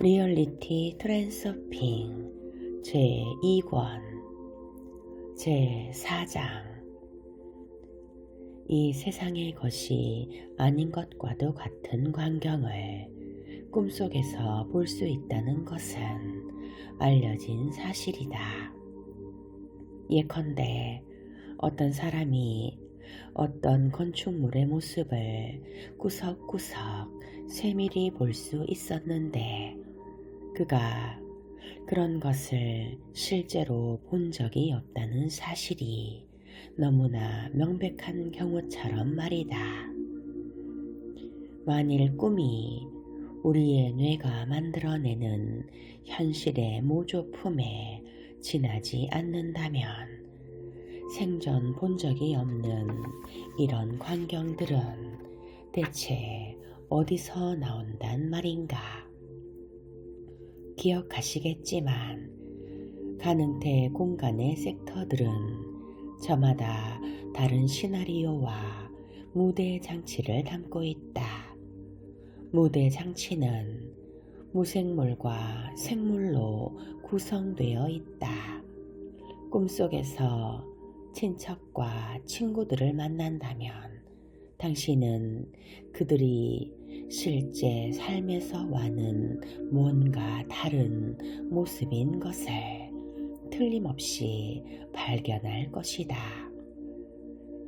리얼리티 트랜서핑 제2권 제4장 이 세상의 것이 아닌 것과도 같은 광경을 꿈속에서 볼 수 있다는 것은 알려진 사실이다. 예컨대 어떤 사람이 어떤 건축물의 모습을 구석구석 세밀히 볼 수 있었는데 그가 그런 것을 실제로 본 적이 없다는 사실이 너무나 명백한 경우처럼 말이다. 만일 꿈이 우리의 뇌가 만들어내는 현실의 모조품에 지나지 않는다면 생전 본 적이 없는 이런 광경들은 대체 어디서 나온단 말인가? 기억하시겠지만 가능태 공간의 섹터들은 저마다 다른 시나리오와 무대 장치를 담고 있다. 무대 장치는 무생물과 생물로 구성되어 있다. 꿈속에서 친척과 친구들을 만난다면 당신은 그들이 실제 삶에서와는 뭔가 다른 모습인 것을 틀림없이 발견할 것이다.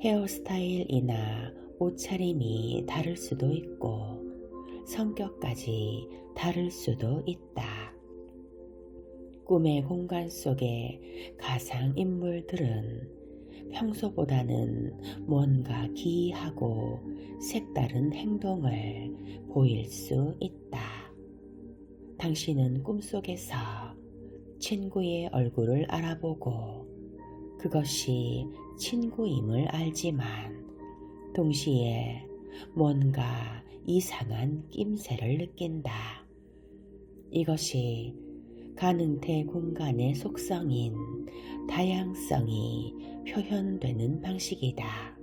헤어스타일이나 옷차림이 다를 수도 있고 성격까지 다를 수도 있다. 꿈의 공간 속의 가상인물들은 평소보다는 뭔가 기이하고 색다른 행동을 보일 수 있다. 당신은 꿈속에서 친구의 얼굴을 알아보고 그것이 친구임을 알지만 동시에 뭔가 이상한 낌새를 느낀다. 이것이 가능태 공간의 속성인 다양성이 표현되는 방식이다.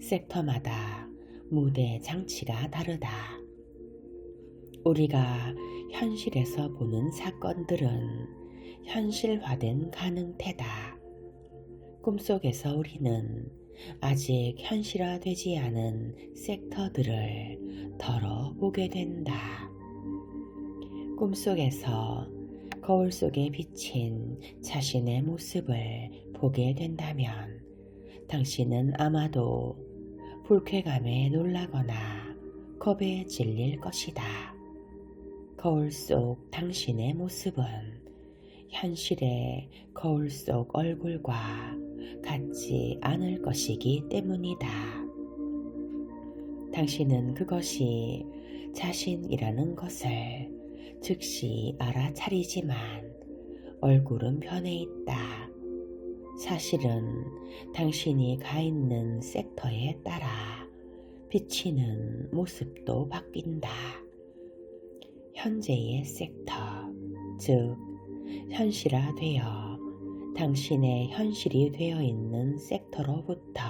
섹터마다 무대 장치가 다르다. 우리가 현실에서 보는 사건들은 현실화된 가능태다. 꿈속에서 우리는 아직 현실화되지 않은 섹터들을 덜어 보게 된다. 꿈속에서 거울 속에 비친 자신의 모습을 보게 된다면 당신은 아마도 불쾌감에 놀라거나 겁에 질릴 것이다. 거울 속 당신의 모습은 현실의 거울 속 얼굴과 같지 않을 것이기 때문이다. 당신은 그것이 자신이라는 것을 즉시 알아차리지만 얼굴은 변해 있다. 사실은 당신이 가 있는 섹터에 따라 비치는 모습도 바뀐다. 현재의 섹터, 즉 현실화되어 당신의 현실이 되어 있는 섹터로부터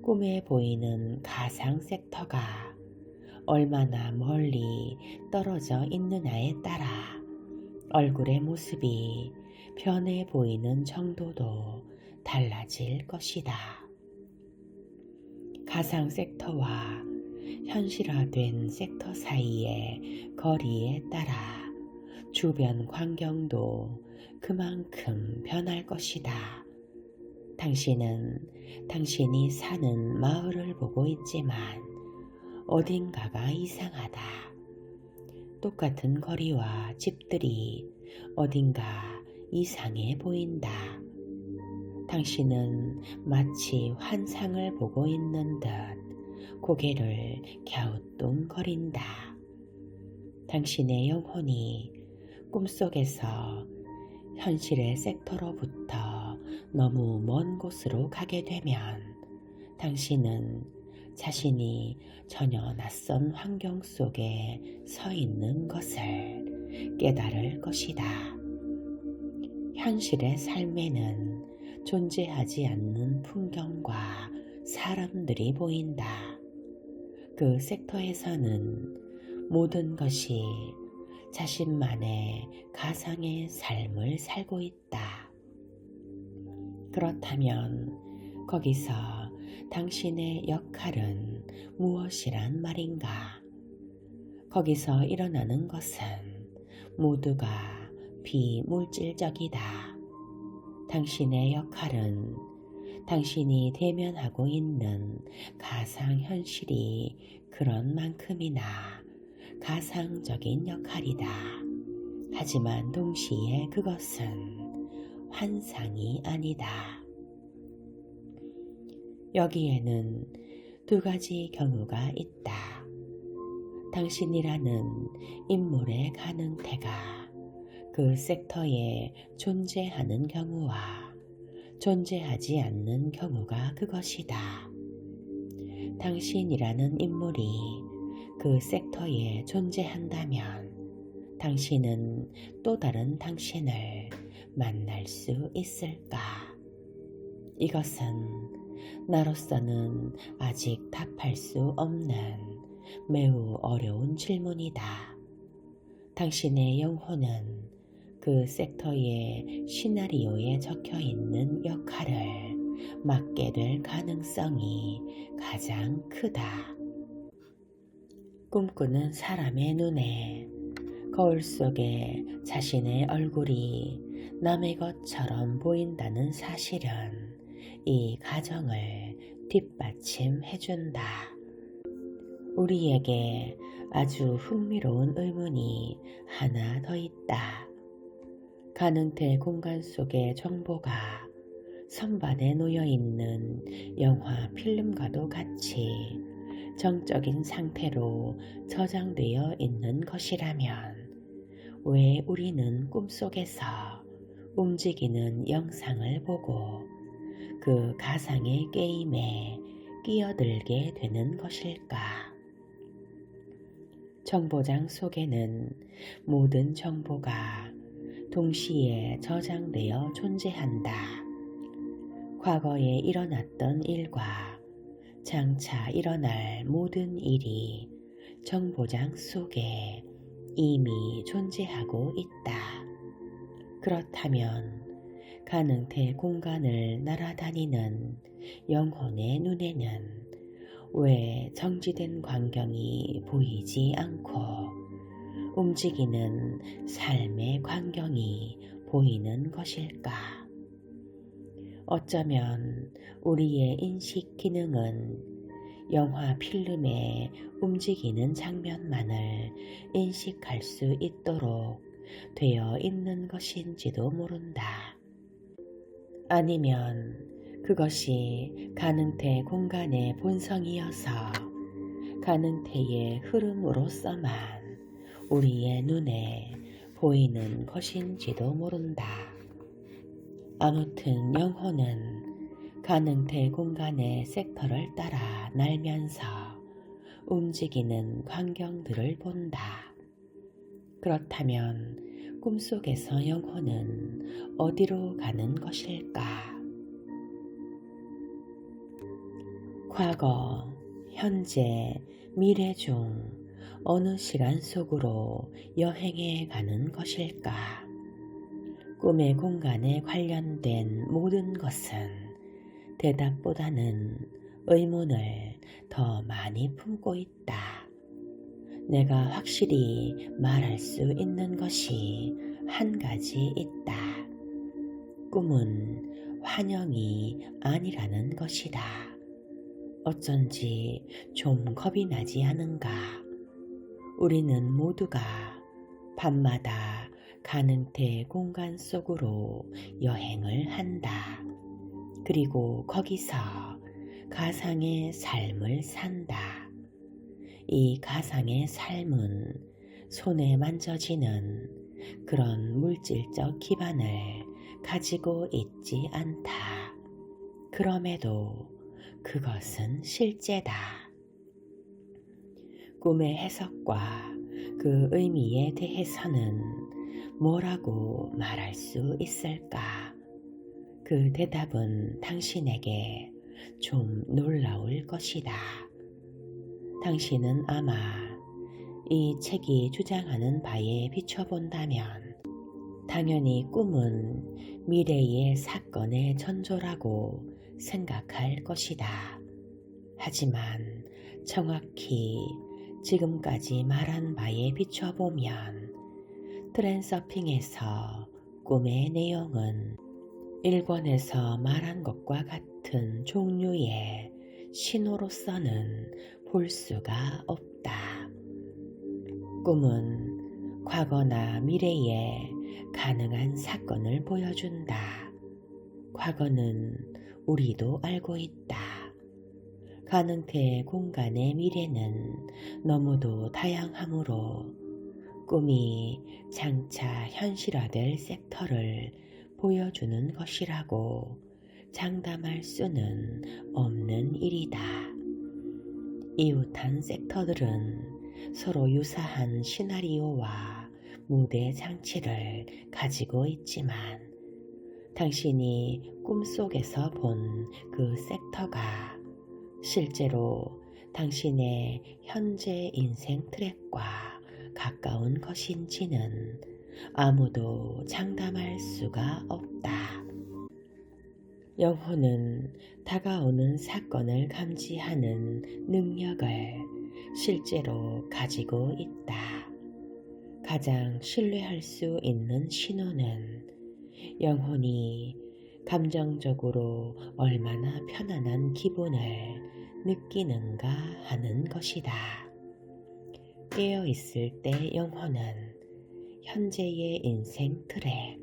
꿈에 보이는 가상 섹터가 얼마나 멀리 떨어져 있느냐에 따라 얼굴의 모습이 변해 보이는 정도도 달라질 것이다. 가상 섹터와 현실화된 섹터 사이의 거리에 따라 주변 광경도 그만큼 변할 것이다. 당신은 당신이 사는 마을을 보고 있지만 어딘가가 이상하다. 똑같은 거리와 집들이 어딘가 이상해 보인다. 당신은 마치 환상을 보고 있는 듯 고개를 갸우뚱거린다. 당신의 영혼이 꿈속에서 현실의 섹터로부터 너무 먼 곳으로 가게 되면 당신은 자신이 전혀 낯선 환경 속에 서 있는 것을 깨달을 것이다. 현실의 삶에는 존재하지 않는 풍경과 사람들이 보인다. 그 섹터에서는 모든 것이 자신만의 가상의 삶을 살고 있다. 그렇다면 거기서 당신의 역할은 무엇이란 말인가? 거기서 일어나는 것은 모두가 비물질적이다. 당신의 역할은 당신이 대면하고 있는 가상현실이 그런 만큼이나 가상적인 역할이다. 하지만 동시에 그것은 환상이 아니다. 여기에는 두 가지 경우가 있다. 당신이라는 인물의 가능태가 그 섹터에 존재하는 경우와 존재하지 않는 경우가 그것이다. 당신이라는 인물이 그 섹터에 존재한다면 당신은 또 다른 당신을 만날 수 있을까? 이것은 나로서는 아직 답할 수 없는 매우 어려운 질문이다. 당신의 영혼은 그 섹터의 시나리오에 적혀있는 역할을 맡게 될 가능성이 가장 크다. 꿈꾸는 사람의 눈에 거울 속에 자신의 얼굴이 남의 것처럼 보인다는 사실은 이 가정을 뒷받침해준다. 우리에게 아주 흥미로운 의문이 하나 더 있다. 가능태 공간 속의 정보가 선반에 놓여있는 영화 필름과도 같이 정적인 상태로 저장되어 있는 것이라면 왜 우리는 꿈속에서 움직이는 영상을 보고 그 가상의 게임에 끼어들게 되는 것일까? 정보장 속에는 모든 정보가 동시에 저장되어 존재한다. 과거에 일어났던 일과 장차 일어날 모든 일이 정보장 속에 이미 존재하고 있다. 그렇다면 가능태 공간을 날아다니는 영혼의 눈에는 왜 정지된 광경이 보이지 않고 움직이는 삶의 광경이 보이는 것일까? 어쩌면 우리의 인식 기능은 영화 필름의 움직이는 장면만을 인식할 수 있도록 되어 있는 것인지도 모른다. 아니면 그것이 가능태 공간의 본성이어서 가능태의 흐름으로서만 우리의 눈에 보이는 것인지도 모른다. 아무튼 영혼은 가능태 공간의 섹터를 따라 날면서 움직이는 광경들을 본다. 그렇다면 꿈속에서 영혼은 어디로 가는 것일까? 과거, 현재, 미래 중 어느 시간 속으로 여행해 가는 것일까? 꿈의 공간에 관련된 모든 것은 대답보다는 의문을 더 많이 품고 있다. 내가 확실히 말할 수 있는 것이 한 가지 있다. 꿈은 환영이 아니라는 것이다. 어쩐지 좀 겁이 나지 않은가? 우리는 모두가 밤마다 가능태 공간 속으로 여행을 한다. 그리고 거기서 가상의 삶을 산다. 이 가상의 삶은 손에 만져지는 그런 물질적 기반을 가지고 있지 않다. 그럼에도 그것은 실제다. 꿈의 해석과 그 의미에 대해서는 뭐라고 말할 수 있을까? 그 대답은 당신에게 좀 놀라울 것이다. 당신은 아마 이 책이 주장하는 바에 비춰본다면 당연히 꿈은 미래의 사건의 전조라고 생각할 것이다. 하지만 정확히 지금까지 말한 바에 비춰보면 트랜서핑에서 꿈의 내용은 일권에서 말한 것과 같은 종류의 신호로서는 볼 수가 없다. 꿈은 과거나 미래에 가능한 사건을 보여준다. 과거는 우리도 알고 있다. 가능태 공간의 미래는 너무도 다양하므로 꿈이 장차 현실화될 섹터를 보여주는 것이라고 장담할 수는 없는 일이다. 이웃한 섹터들은 서로 유사한 시나리오와 무대 장치를 가지고 있지만 당신이 꿈속에서 본 그 섹터가 실제로 당신의 현재 인생 트랙과 가까운 것인지는 아무도 장담할 수가 없다. 영혼은 다가오는 사건을 감지하는 능력을 실제로 가지고 있다. 가장 신뢰할 수 있는 신호는 영혼이 감정적으로 얼마나 편안한 기분을 느끼는가 하는 것이다. 깨어 있을 때 영혼은 현재의 인생 트랙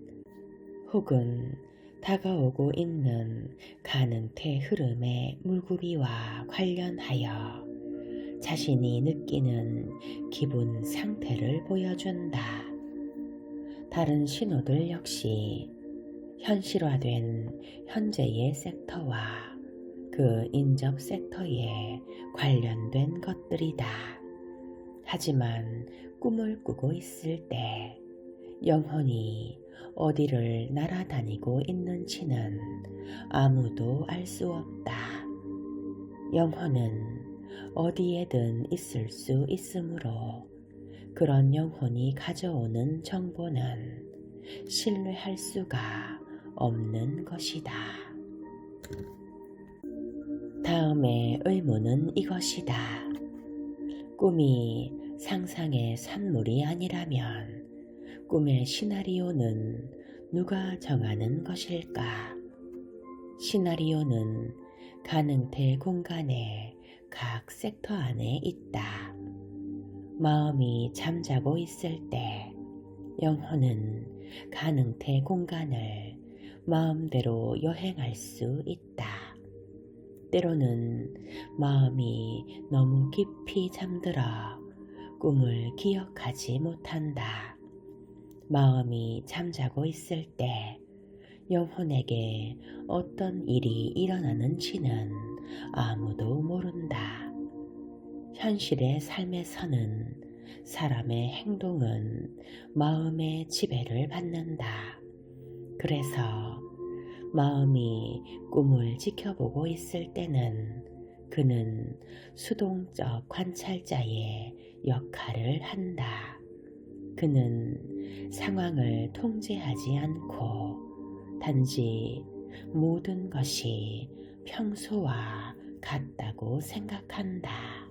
혹은 다가오고 있는 가능태 흐름의 물구기와 관련하여 자신이 느끼는 기분 상태를 보여준다. 다른 신호들 역시 현실화된 현재의 섹터와 그 인접 섹터에 관련된 것들이다. 하지만 꿈을 꾸고 있을 때 영혼이 어디를 날아다니고 있는지는 아무도 알 수 없다. 영혼은 어디에든 있을 수 있으므로 그런 영혼이 가져오는 정보는 신뢰할 수가 없는 것이다. 다음의 의문은 이것이다. 꿈이 상상의 산물이 아니라면 꿈의 시나리오는 누가 정하는 것일까? 시나리오는 가능태 공간의 각 섹터 안에 있다. 마음이 잠자고 있을 때 영혼은 가능태 공간을 마음대로 여행할 수 있다. 때로는 마음이 너무 깊이 잠들어 꿈을 기억하지 못한다. 마음이 잠자고 있을 때 영혼에게 어떤 일이 일어나는지는 아무도 모른다. 현실의 삶에서는 사람의 행동은 마음의 지배를 받는다. 그래서 마음이 꿈을 지켜보고 있을 때는 그는 수동적 관찰자의 역할을 한다. 그는 상황을 통제하지 않고 단지 모든 것이 평소와 같다고 생각한다.